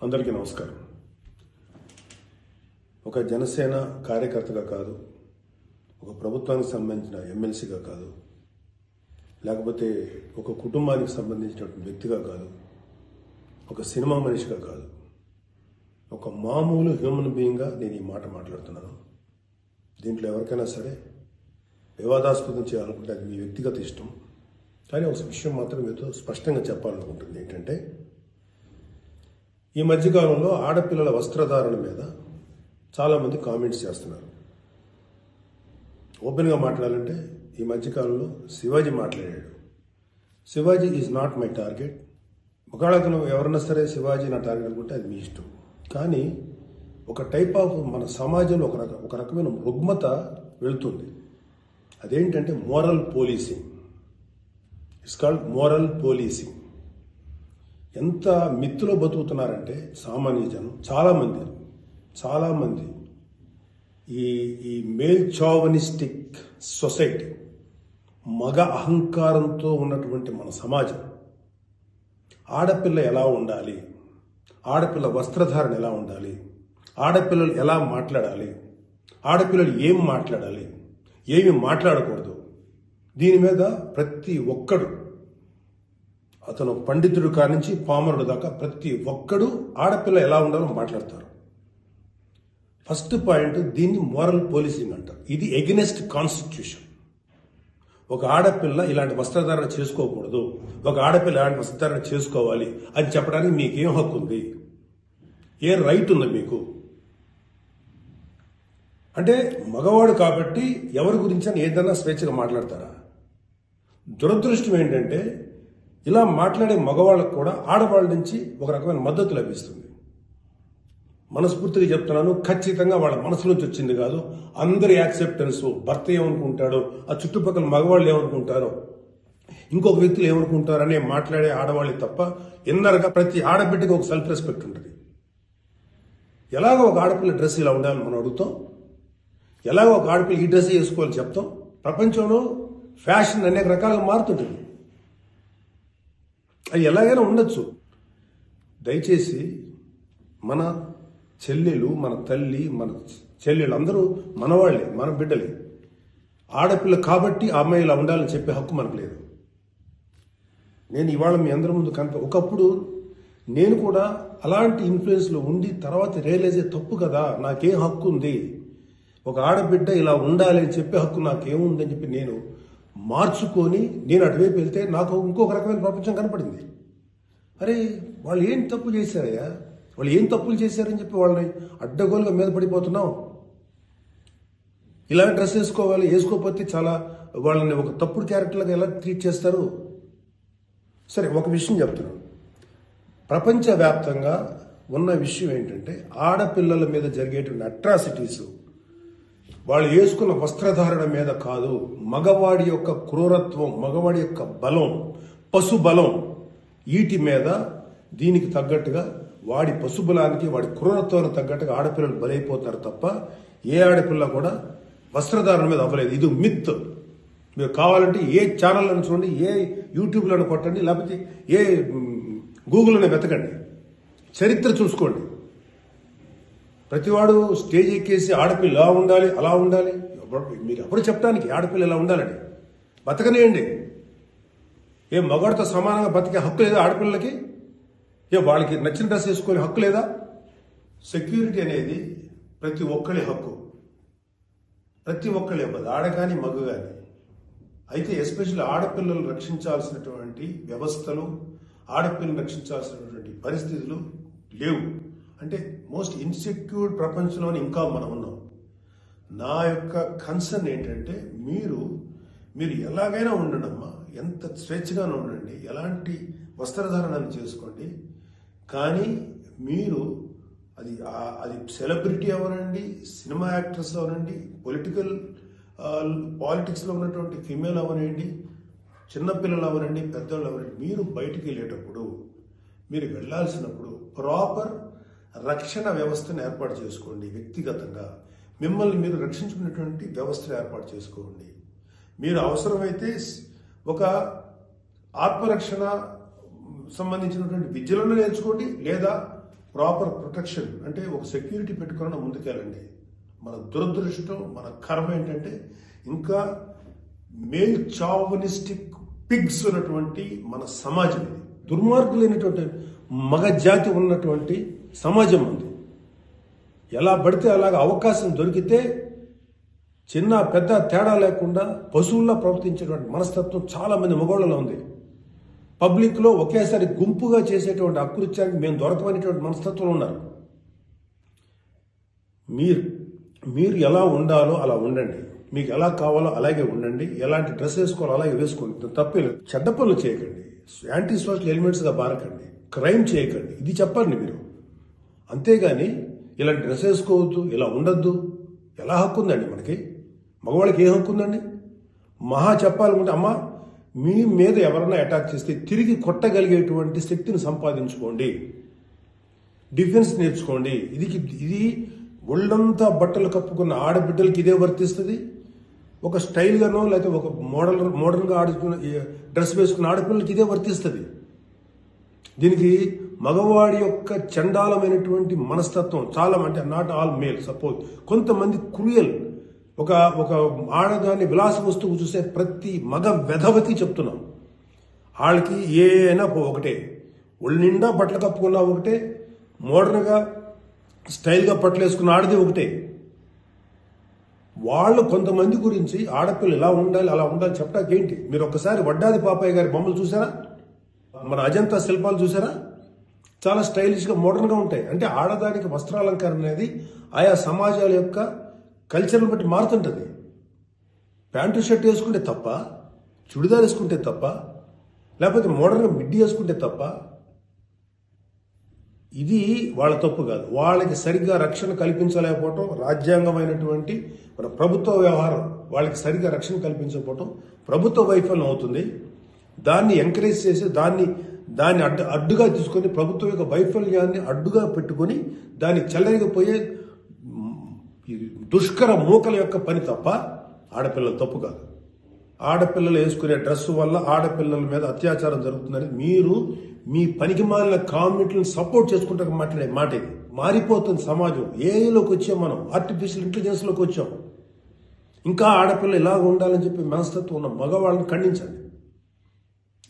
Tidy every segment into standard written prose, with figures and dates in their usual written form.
అందరికీ నమస్కారం. ఒక జనసేన కార్యకర్తగా కాదు, ఒక ప్రభుత్వానికి సంబంధించిన ఎమ్మెల్సీగా కాదు, లేకపోతే ఒక కుటుంబానికి సంబంధించినటువంటి వ్యక్తిగా కాదు, ఒక సినిమా మనిషిగా కాదు, ఒక మామూలు హ్యూమన్ బీయింగ్గా నేను ఈ మాట మాట్లాడుతున్నాను. దీంట్లో ఎవరికైనా సరే వివాదాస్పదం చేయాలనుకుంటే అది మీ వ్యక్తిగత ఇష్టం. కానీ ఒక విషయం మాత్రం మీతో స్పష్టంగా చెప్పాలనుకుంటుంది ఏంటంటే, ఈ మధ్యకాలంలో ఆడపిల్లల వస్త్రధారణ మీద చాలామంది కామెంట్స్ చేస్తున్నారు. ఓపెన్గా మాట్లాడాలంటే ఈ మధ్యకాలంలో శివాజీ మాట్లాడాడు. Shivaji is not my target. ఒకవేళ ఎవరన్నా సరే శివాజీ నా టార్గెట్ అనుకుంటే అది మీ ఇష్టం. కానీ ఒక టైప్ ఆఫ్ మన సమాజంలో ఒక రకమైన రుగ్మత వెళుతుంది. అదేంటంటే moral policing. It's called moral policing. ఎంత మిత్తులో బతుకుతున్నారంటే సామాన్య జనం చాలామంది ఈ మేల్ చావనిస్టిక్ సొసైటీ, మగ అహంకారంతో ఉన్నటువంటి మన సమాజం, ఆడపిల్ల ఎలా ఉండాలి, ఆడపిల్ల వస్త్రధారణ ఎలా ఉండాలి, ఆడపిల్లలు ఎలా మాట్లాడాలి, ఆడపిల్లలు ఏం మాట్లాడాలి, ఏమి మాట్లాడకూడదు, దీని మీద ప్రతి ఒక్కడు, అతను పండితుడు కానించి పామరుడు దాకా ప్రతి ఒక్కడు ఆడపిల్ల ఎలా ఉండాలో మాట్లాడతారు. ఫస్ట్ పాయింట్, దీన్ని మోరల్ పోలీసింగ్ అంటారు. ఇది ఎగెనెస్ట్ కాన్స్టిట్యూషన్. ఒక ఆడపిల్ల ఇలాంటి వస్త్రధారణ చేసుకోకూడదు, ఒక ఆడపిల్ల ఇలాంటి వస్త్రధారణ చేసుకోవాలి అని చెప్పడానికి మీకేం హక్కు ఉంది? ఏ రైట్ ఉంది మీకు? అంటే మగవాడు కాబట్టి ఎవరి గురించి అని ఏదైనా స్వేచ్ఛగా మాట్లాడతారా? దురదృష్టం ఏంటంటే ఇలా మాట్లాడే మగవాళ్ళకు కూడా ఆడవాళ్ళ నుంచి ఒక రకమైన మద్దతు లభిస్తుంది. మనస్ఫూర్తిగా చెప్తున్నాను, ఖచ్చితంగా వాళ్ళ మనసు నుంచి వచ్చింది కాదు. అందరి యాక్సెప్టెన్స్, భర్త ఏమనుకుంటాడో, ఆ చుట్టుపక్కల మగవాళ్ళు ఏమనుకుంటారో, ఇంకొక వ్యక్తులు ఏమనుకుంటారనే మాట్లాడే ఆడవాళ్ళే తప్ప ఇన్నర్గా ప్రతి ఆడబిడ్డకి ఒక సెల్ఫ్ రెస్పెక్ట్ ఉంటుంది. ఎలాగో ఒక ఆడపిల్ల డ్రెస్ ఇలా ఉండాలని మనం అడుగుతాం, ఎలాగో ఒక ఆడపిల్ల ఈ డ్రెస్ వేసుకోవాలని చెప్తాం. ప్రపంచంలో ఫ్యాషన్ అనేక రకాలుగా మారుతుంటుంది. అది ఎలాగైనా ఉండొచ్చు. దయచేసి మన చెల్లెలు, మన తల్లి, మన చెల్లెలు అందరూ మనవాళ్లే, మన బిడ్డలే. ఆడపిల్ల కాబట్టి ఆ అమ్మాయి ఇలా ఉండాలని చెప్పే హక్కు మనకు లేదు. నేను ఇవాళ మీ అందరి ముందు ఒకప్పుడు నేను కూడా అలాంటి ఇన్ఫ్లుయెన్స్లో ఉండి తర్వాత రియలైజ్ తప్పు కదా, నాకేం హక్కు ఉంది, ఒక ఆడబిడ్డ ఇలా ఉండాలి అని చెప్పే హక్కు నాకేముందని చెప్పి నేను మార్చుకొని నేను అటువైపు వెళ్తే నాకు ఇంకొక రకమైన ప్రపంచం కనపడింది. అరే వాళ్ళు ఏం తప్పు చేశారయ్యా, వాళ్ళు ఏం తప్పులు చేశారని చెప్పి వాళ్ళని అడ్డగోలుగా మీద పడిపోతున్నాం. ఇలా డ్రెస్ వేసుకోవాలి, వేసుకోకపోతే చాలా వాళ్ళని ఒక తప్పుడు క్యారెక్టర్లుగా ఎలా ట్రీట్ చేస్తారు? సరే, ఒక విషయం చెప్తున్నాను. ప్రపంచవ్యాప్తంగా ఉన్న విషయం ఏంటంటే, ఆడపిల్లల మీద జరిగేటువంటి అట్రాసిటీస్ వాళ్ళు వేసుకున్న వస్త్రధారణ మీద కాదు, మగవాడి యొక్క క్రూరత్వం, మగవాడి యొక్క బలం, పశు బలం, వీటి మీద దీనికి తగ్గట్టుగా వాడి పశుబలానికి, వాడి క్రూరత్వానికి తగ్గట్టుగా ఆడపిల్లలు బలైపోతారు తప్ప ఏ ఆడపిల్ల కూడా వస్త్రధారణ మీద అవ్వలేదు. ఇది మిత్. మీరు కావాలంటే ఏ ఛానల్లను చూడండి, ఏ యూట్యూబ్లను కొట్టండి, లేకపోతే ఏ గూగుల్లోనే వెతకండి, చరిత్ర చూసుకోండి. ప్రతివాడు స్టేజ్ ఎక్కేసి ఆడపిల్ల ఇలా ఉండాలి, అలా ఉండాలి, మీరు ఎప్పుడు చెప్పడానికి ఆడపిల్ల ఇలా ఉండాలని బతకనేయండి. ఏ మగవాడితో సమానంగా బతికే హక్కు లేదా ఆడపిల్లలకి? ఏ వాళ్ళకి నచ్చిన డ్రెస్ వేసుకునే హక్కు లేదా? సెక్యూరిటీ అనేది ప్రతి ఒక్కరి హక్కు, ప్రతి ఒక్కరి ఇవ్వదు, ఆడ కానీ మగ కానీ. అయితే ఎస్పెషల్లీ ఆడపిల్లలు రక్షించాల్సినటువంటి వ్యవస్థలు, ఆడపిల్లలు రక్షించాల్సినటువంటి పరిస్థితులు లేవు. అంటే మోస్ట్ ఇన్సెక్యూర్డ్ ప్రపంచంలోనే ఇంకా మనం ఉన్నాం. నా యొక్క కన్సర్న్ ఏంటంటే, మీరు ఎలాగైనా ఉండండి అమ్మా, ఎంత స్వేచ్ఛగానే ఉండండి, ఎలాంటి వస్త్రధారణను చేసుకోండి. కానీ మీరు అది సెలబ్రిటీ అవనండి, సినిమా యాక్టర్స్ అవనండి, పాలిటిక్స్లో ఉన్నటువంటి ఫిమేల్ అవనండి, చిన్నపిల్లలు అవనండి, పెద్దవాళ్ళు అవనండి, మీరు బయటికి వెళ్ళేటప్పుడు, మీరు వెళ్లాల్సినప్పుడు ప్రాపర్ రక్షణ వ్యవస్థను ఏర్పాటు చేసుకోండి. వ్యక్తిగతంగా మిమ్మల్ని మీరు రక్షించుకునేటువంటి వ్యవస్థను ఏర్పాటు చేసుకోండి. మీరు అవసరమైతే ఒక ఆత్మరక్షణ సంబంధించినటువంటి విద్యలను నేర్చుకోండి, లేదా ప్రాపర్ ప్రొటెక్షన్ అంటే ఒక సెక్యూరిటీ పెట్టుకుని ముందుకెళ్ళండి. మన దురదృష్టం, మన కర్మ ఏంటంటే ఇంకా మేల్ చావనిస్టిక్ పిగ్స్ ఉన్నటువంటి మన సమాజం ఇది. దుర్మార్గులైనటువంటి మగ జాతి ఉన్నటువంటి సమాజం ఉంది. ఎలా పడితే అలాగ అవకాశం దొరికితే చిన్న పెద్ద తేడా లేకుండా పశువుల్లా ప్రవర్తించేటువంటి మనస్తత్వం చాలా మంది మగవాళ్ళలో ఉంది. పబ్లిక్లో ఒకేసారి గుంపుగా చేసేటువంటి అకృత్యానికి మేము దొరకమనేటువంటి మనస్తత్వం ఉన్నారు. మీరు ఎలా ఉండాలో అలా ఉండండి, మీకు ఎలా కావాలో అలాగే ఉండండి, ఎలాంటి డ్రెస్ వేసుకోవాలో అలాగే వేసుకోండి, తప్పలేదు. చెడ్డ పనులు చేయకండి, యాంటీ సోషల్ ఎలిమెంట్స్గా బారకండి, క్రైమ్ చేయకండి, ఇది చెప్పండి మీరు. అంతేగాని ఇలాంటి డ్రెస్ వేసుకోవద్దు, ఇలా ఉండొద్దు, ఎలా హక్కు ఉందండి మనకి? మగవాళ్ళకి ఏ హక్కు ఉందండి? మహా చెప్పాలనుకుంటే అమ్మ మీ మీద ఎవరైనా అటాక్ చేస్తే తిరిగి కొట్టగలిగేటువంటి శక్తిని సంపాదించుకోండి, డిఫెన్స్ నేర్చుకోండి. ఇది ఒళ్ళంతా బట్టలు కప్పుకున్న ఆడబిడ్డలకి ఇదే వర్తిస్తుంది. ఒక స్టైల్గానో లేకపోతే ఒక మోడర్న్గా ఆడుకున్న డ్రెస్ వేసుకున్న ఆడపిల్లలకి ఇదే వర్తిస్తుంది. దీనికి మగవాడి యొక్క చండాలమైనటువంటి మనస్తత్వం చాలా, అంటే నాట్ ఆల్ మేల్, సపోజ్ కొంతమంది క్రూయల్, ఒక ఆడదాన్ని విలాస వస్తువు చూసే ప్రతి మగ వెధవతి చెప్తున్నాం, వాళ్ళకి ఏ అయినా ఒకటే, ఒళ్ళు నిండా బట్టలు కప్పుకున్నా ఒకటే, మోడర్న్గా స్టైల్గా బట్టలు వేసుకున్న ఆడది ఒకటే. వాళ్ళు కొంతమంది గురించి ఆడపిల్లలు ఇలా ఉండాలి అలా ఉండాలి చెప్పడానికి ఏంటి? మీరు ఒక్కసారి వడ్డాది పాపయ్య గారి బొమ్మలు చూసారా? మన అజంతా శిల్పాలు చూసారా? చాలా స్టైలిష్గా మోడర్న్గా ఉంటాయి. అంటే ఆడదానికి వస్త్రాలంకరణ అనేది ఆయా సమాజాల యొక్క కల్చర్ని బట్టి మారుతుంటుంది. ప్యాంటు షర్ట్ వేసుకుంటే తప్ప, చుడిదార్ వేసుకుంటే తప్ప, లేకపోతే మోడర్న్గా మిడ్డీ వేసుకుంటే తప్ప, ఇది వాళ్ళ తప్పు కాదు. వాళ్ళకి సరిగ్గా రక్షణ కల్పించలేకపోవటం, రాజ్యాంగమైనటువంటి మన ప్రభుత్వ వ్యవహారం వాళ్ళకి సరిగ్గా రక్షణ కల్పించకపోవటం ప్రభుత్వ వైఫల్యం అవుతుంది. దాన్ని ఎంకరేజ్ చేసి దాన్ని అడ్డుగా తీసుకొని ప్రభుత్వం యొక్క వైఫల్యాన్ని అడ్డుగా పెట్టుకొని దాన్ని చెల్లరిగిపోయే దుష్కర మూకల యొక్క పని తప్ప ఆడపిల్లల తప్పు కాదు. ఆడపిల్లలు వేసుకునే డ్రెస్సు వల్ల ఆడపిల్లల మీద అత్యాచారం జరుగుతుందని మీరు మీ పనికి మాలిన కామెంట్లను సపోర్ట్ చేసుకుంటే మాట్లాడే మాట ఇది. మారిపోతుంది సమాజం. ఏఐలోకి వచ్చాం మనం, ఆర్టిఫిషియల్ ఇంటెలిజెన్స్లోకి వచ్చాం. ఇంకా ఆడపిల్లలు ఇలాగ ఉండాలని చెప్పి మనస్తత్వం ఉన్న మగవాళ్ళని ఖండించండి.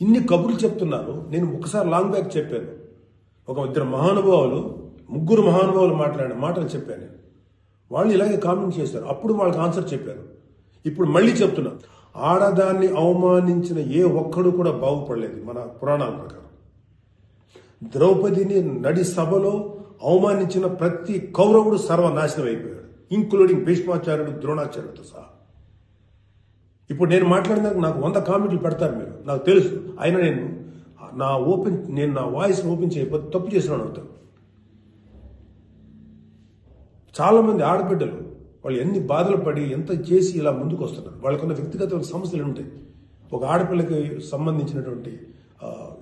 ఇన్ని కబుర్లు చెప్తున్నారు. నేను ఒకసారి లాంగ్ బ్యాక్ చెప్పాను, ముగ్గురు మహానుభావులు మాట్లాడిన మాటలు చెప్పాను. వాళ్ళు ఇలాగే కామెంట్ చేశారు. అప్పుడు వాళ్ళకి ఆన్సర్ చెప్పాను. ఇప్పుడు మళ్ళీ చెప్తున్నా, ఆడదాన్ని అవమానించిన ఏ ఒక్కడు కూడా బాగుపడలేదు మన పురాణాల ప్రకారం. ద్రౌపదిని నడి సభలో అవమానించిన ప్రతి కౌరవుడు సర్వనాశనం అయిపోయాడు, ఇంక్లూడింగ్ భీష్మాచార్యుడు, ద్రోణాచార్యుడితో సహా. ఇప్పుడు నేను మాట్లాడినాక నాకు 100 కామెంట్లు పెడతారు మీరు, నాకు తెలుసు. అయినా నేను నా వాయిస్ ఓపెన్ చేయకపోతే తప్పు చేసినాను అవుతాను. చాలా మంది ఆడబిడ్డలు వాళ్ళు ఎన్ని బాధలు పడి ఎంత చేసి ఇలా ముందుకు వస్తున్నారు. వాళ్ళకున్న వ్యక్తిగత సమస్యలు ఉంటాయి. ఒక ఆడపిల్లకి సంబంధించినటువంటి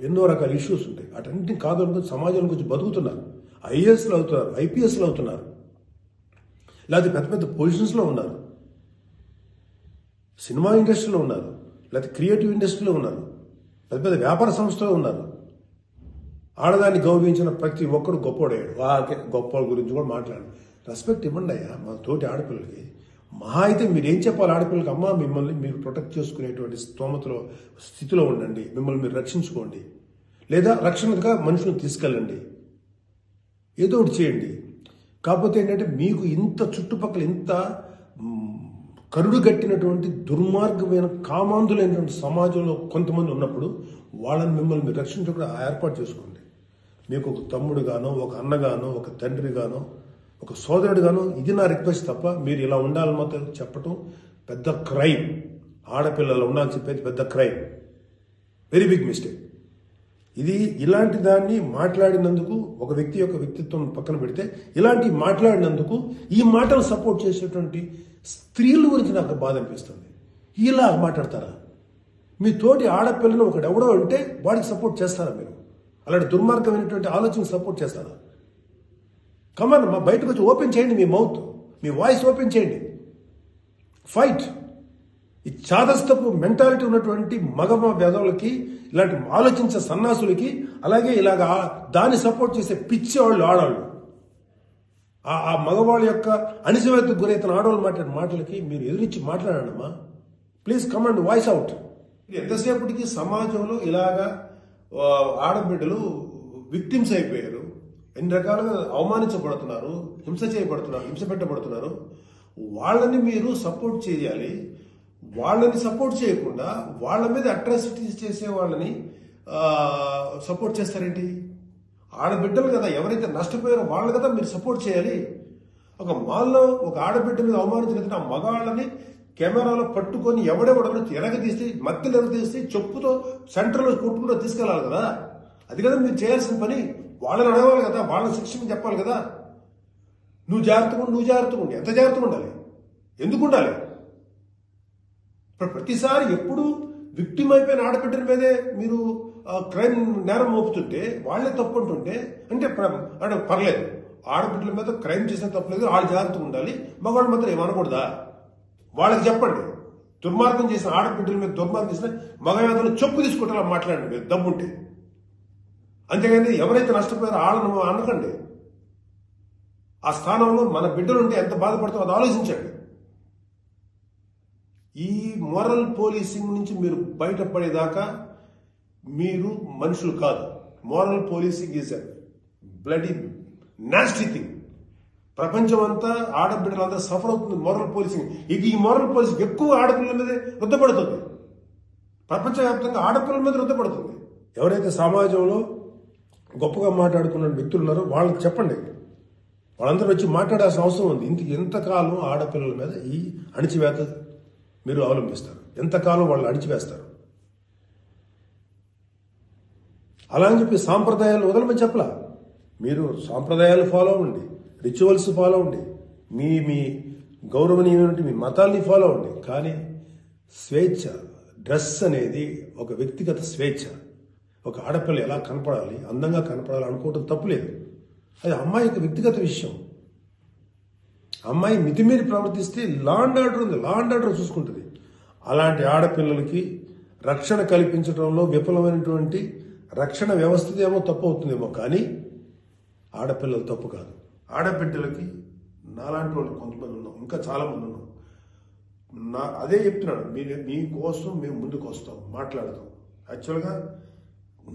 ఎన్నో రకాల ఇష్యూస్ ఉంటాయి. అటన్నింటినీ కాదనుకుని సమాజంలో కొంచెం బతుకుతున్నారు. ఐఏఎస్లు అవుతున్నారు, ఐపీఎస్లు అవుతున్నారు, లేకపోతే పెద్ద పెద్ద పొజిషన్స్లో ఉన్నారు, సినిమా ఇండస్ట్రీలో ఉన్నారు, లేకపోతే క్రియేటివ్ ఇండస్ట్రీలో ఉన్నారు, పెద్ద పెద్ద వ్యాపార సంస్థలో ఉన్నారు. ఆడదాన్ని గౌరవించిన ప్రతి ఒక్కడు గొప్పోడయ్యాడు. గొప్ప గురించి కూడా మాట్లాడు. రెస్పెక్ట్ ఇవ్వండి అయ్యా మా తోటి ఆడపిల్లలకి. మహా అయితే మీరేం చెప్పాలి ఆడపిల్లలకి? అమ్మ మిమ్మల్ని మీరు ప్రొటెక్ట్ చేసుకునేటువంటి స్థితిలో ఉండండి, మిమ్మల్ని మీరు రక్షించుకోండి, లేదా రక్షణగా మనుషులను తీసుకెళ్ళండి, ఏదో ఒకటి చేయండి. కాకపోతే ఏంటంటే మీకు ఇంత చుట్టుపక్కల ఇంత కరుడు గట్టినటువంటి దుర్మార్గమైన కామాంధులైనటువంటి సమాజంలో కొంతమంది ఉన్నప్పుడు వాళ్ళని మిమ్మల్ని మీరు రక్షించకుండా ఏర్పాటు చేసుకోండి. మీకు ఒక తమ్ముడుగానో, ఒక అన్నగానో, ఒక తండ్రిగానో, ఒక సోదరుడుగానో ఇది నా రిక్వెస్ట్ తప్ప మీరు ఇలా ఉండాలని మాత్రం చెప్పటం పెద్ద క్రైమ్. ఆడపిల్లలు ఉండాలని చెప్పేది పెద్ద క్రైమ్, వెరీ బిగ్ మిస్టేక్. ఇలాంటి దాన్ని మాట్లాడినందుకు ఒక వ్యక్తి యొక్క వ్యక్తిత్వం పక్కన పెడితే ఇలాంటి మాట్లాడినందుకు ఈ మాటలు సపోర్ట్ చేసేటువంటి స్త్రీల గురించి నాకు బాధ అనిపిస్తుంది. ఇలా మాట్లాడతారా? మీ తోటి ఆడపిల్లను ఒకడెవడో అంటే వాడికి సపోర్ట్ చేస్తారా మీరు? అలాంటి దుర్మార్గమైనటువంటి ఆలోచనకు సపోర్ట్ చేస్తారా? కమాన్, మా బయటకు వచ్చి ఓపెన్ చేయండి, మీ మౌత్, మీ వాయిస్ ఓపెన్ చేయండి, ఫైట్. ఈ చాదస్తపు మెంటాలిటీ ఉన్నటువంటి మగ వేదవులకి ఇలాంటి ఆలోచించే సన్నాసులకి, అలాగే ఇలాగ దాన్ని సపోర్ట్ చేసే పిచ్చి వాళ్ళు ఆడవాళ్ళు, ఆ మగవాళ్ళ యొక్క అణిచివేతకు గురైతున్న ఆడవాళ్ళు మాట్లాడే మాటలకి మీరు ఎదురించి మాట్లాడమ్మా. Please come and voice out. ఎంతసేపటికి సమాజంలో ఇలాగా ఆడబిడ్డలు విక్టిమ్స్ అయిపోయారు, ఎన్ని రకాలుగా అవమానించబడుతున్నారు, హింస చేయబడుతున్నారు, హింస పెట్టబడుతున్నారు. వాళ్ళని మీరు సపోర్ట్ చేయాలి. వాళ్ళని సపోర్ట్ చేయకుండా వాళ్ళ మీద అట్రాసిటీస్ చేసే వాళ్ళని సపోర్ట్ చేస్తారేంటి? ఆడబిడ్డలు కదా, ఎవరైతే నష్టపోయారో వాళ్ళు కదా మీరు సపోర్ట్ చేయాలి. ఒక మాల్లో ఒక ఆడబిడ్డ మీద అవమానించిన ఆ మగాళ్ళని కెమెరాలో పట్టుకొని ఎవడెవడో ఎరగదీసి, మత్తలు ఎరగదీసి చెప్పుతో సెంటర్లో కొట్టుకుంటూ తీసుకెళ్ళాలి కదా. అది కదా మీరు చేయాల్సిన పని. వాళ్ళని అడగాలి కదా, వాళ్ళని శిక్షణ చెప్పాలి కదా. నువ్వు జాగ్రత్తగా ఉండి ఎంత జాగ్రత్తగా ఉండాలి? ఎందుకు ఉండాలి? ప్రతిసారి ఎప్పుడు విక్టిమ్ అయిపోయిన ఆడబిడ్డల మీదే మీరు క్రైమ్ నేరం మోపుతుంటే, వాళ్ళే తప్పు అంటుంటే అంటే పర్లేదు, ఆడబిడ్డల మీద క్రైమ్ చేసిన తప్పలేదు, వాళ్ళు జాగ్రత్తగా ఉండాలి, మగవాళ్ళ మాత్రం ఏమనకూడదా? వాళ్ళకి చెప్పండి. దుర్మార్గం చేసిన ఆడబిడ్డల మీద దుర్మార్గం చేసిన మగవేదలు చెప్పు తీసుకుంటారా మాట్లాడండి మీరు దమ్ముంటే. అంతేగాని ఎవరైతే నష్టపోయారో వాళ్ళను అనకండి. ఆ స్థానంలో మన బిడ్డలుంటే ఎంత బాధపడతారో అది ఆలోచించండి. ఈ మోరల్ పోలీసింగ్ నుంచి మీరు బయటపడేదాకా మీరు మనుషులు కాదు. Moral policing is a bloody nasty thing. ప్రపంచం అంతా ఆడబిడ్డలంతా సఫర్ అవుతుంది మోరల్ పోలీసింగ్. ఈ మోరల్ పోలీసింగ్ ఎక్కువ ఆడపిల్లల మీద రుద్దపడుతుంది. ప్రపంచవ్యాప్తంగా ఆడపిల్లల మీద రుద్దపడుతుంది. ఎవరైతే సమాజంలో గొప్పగా మాట్లాడుకున్న వ్యక్తులు ఉన్నారో వాళ్ళకి చెప్పండి. వాళ్ళందరూ వచ్చి మాట్లాడాల్సిన అవసరం ఉంది. ఎంతకాలం ఆడపిల్లల మీద ఈ అణిచివేత మీరు అవలంబిస్తారు? ఎంతకాలం వాళ్ళు అణిచివేస్తారు? అలా అని చెప్పి సాంప్రదాయాలు వదలమని చెప్పలా. మీరు సాంప్రదాయాలు ఫాలో అవ్వండి, రిచువల్స్ ఫాలో అవ్వండి, మీ గౌరవనీయమైన మీ మతాల్ని ఫాలో అవ్వండి. కానీ స్వేచ్ఛ, డ్రెస్ అనేది ఒక వ్యక్తిగత స్వేచ్ఛ. ఒక ఆడపిల్ల ఎలా కనపడాలి, అందంగా కనపడాలి అనుకోవటం తప్పులేదు. అది అమ్మాయి యొక్క వ్యక్తిగత విషయం. అమ్మాయి మితిమీరి ప్రవర్తిస్తే లా అండ్ ఆర్డర్ ఉంది, లా అండ్ ఆర్డర్ చూసుకుంటుంది. అలాంటి ఆడపిల్లలకి రక్షణ కల్పించడంలో విఫలమైనటువంటి రక్షణ వ్యవస్థ ఏమో తప్పు అవుతుందేమో, కానీ ఆడపిల్లలు తప్పు కాదు. ఆడబిడ్డలకి నాలాంటి వాళ్ళు కొంతమంది ఉన్నాం, ఇంకా చాలా మంది ఉన్నాం. అదే చెప్తున్నాడు, మీకోసం మేము ముందుకు వస్తాం, మాట్లాడతాం. యాక్చువల్గా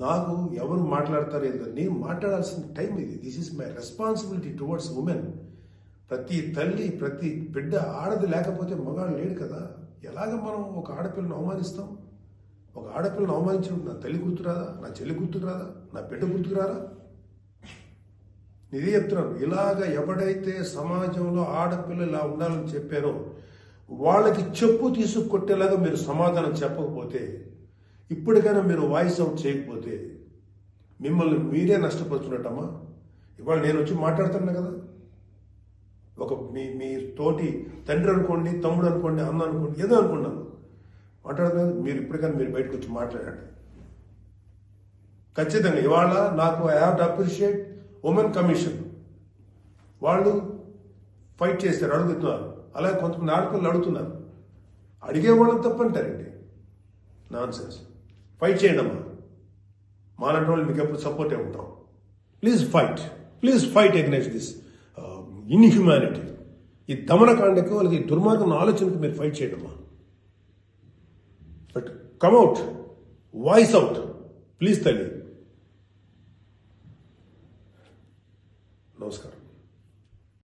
నాకు ఎవరు మాట్లాడతారు ఏదో, నేను మాట్లాడాల్సిన టైం ఇది. This is my responsibility towards women. ప్రతి తల్లి, ప్రతి బిడ్డ, ఆడది లేకపోతే మగాడు లేడు కదా. ఎలాగ మనం ఒక ఆడపిల్లను అవమానిస్తాం? ఒక ఆడపిల్లను అవమానించినప్పుడు నా తల్లి గుర్తురాదా, నా చెల్లి గుర్తురాదా, నా బిడ్డ గుర్తుకురారా? ఇదే చెప్తున్నాను. ఇలాగ ఎవడైతే సమాజంలో ఆడపిల్ల ఇలా ఉండాలని చెప్పారో వాళ్ళకి చెప్పు తీసుకొట్టేలాగా మీరు సమాధానం చెప్పకపోతే, ఇప్పటికైనా మీరు వాయిస్ అవుట్ చేయకపోతే మిమ్మల్ని మీరే నష్టపరుచున్నట్టమ్మా. ఇవాళ నేను వచ్చి మాట్లాడుతున్నా కదా, ఒక మీ తోటి తండ్రి అనుకోండి, తమ్ముడు అనుకోండి, అన్న అనుకోండి, ఏదో అనుకున్నాను మాట్లాడుతున్నాను. మీరు ఇప్పటికైనా మీరు బయటకు వచ్చి మాట్లాడండి. ఖచ్చితంగా ఇవాళ నాకు I have to appreciate women commission. వాళ్ళు ఫైట్ చేస్తారు, అడుగుతున్నారు. అలాగే కొంతమంది ఆడపిల్లలు అడుగుతున్నారు. అడిగే వాళ్ళని తప్పంటారండి. Non sense. ఫైట్ చేయండి అమ్మా. మాలాంటి వాళ్ళు మీకు ఎప్పుడు సపోర్టే ఉంటాం. Please fight against this inhumanity. ఈ దమనకాండకు వాళ్ళకి దుర్మార్గం ఆలోచనకు మీరు ఫైట్ చేయండి అమ్మా. But come out, voice out please తల్లి. నమస్కారం.